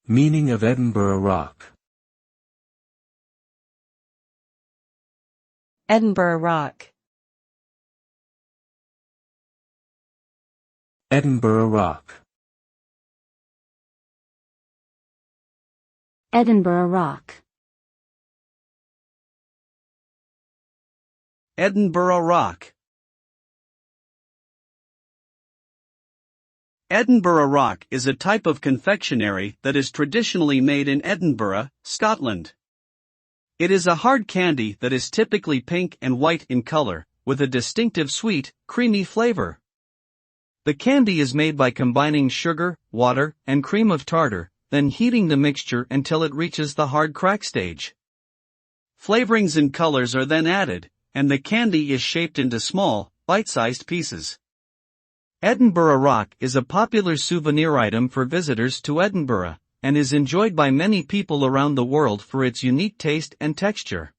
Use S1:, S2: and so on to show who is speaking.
S1: Meaning of Edinburgh rock.
S2: Edinburgh rock.
S1: Edinburgh rock.
S3: Edinburgh rock.
S4: Edinburgh rock. Edinburgh rock is a type of confectionery that is traditionally made in Edinburgh, Scotland. It is a hard candy that is typically pink and white in color, with a distinctive sweet, creamy flavor. The candy is made by combining sugar, water, and cream of tartar, then heating the mixture until it reaches the hard crack stage. Flavorings and colors are then added, and the candy is shaped into small, bite-sized pieces. Edinburgh rock is a popular souvenir item for visitors to Edinburgh, and is enjoyed by many people around the world for its unique taste and texture.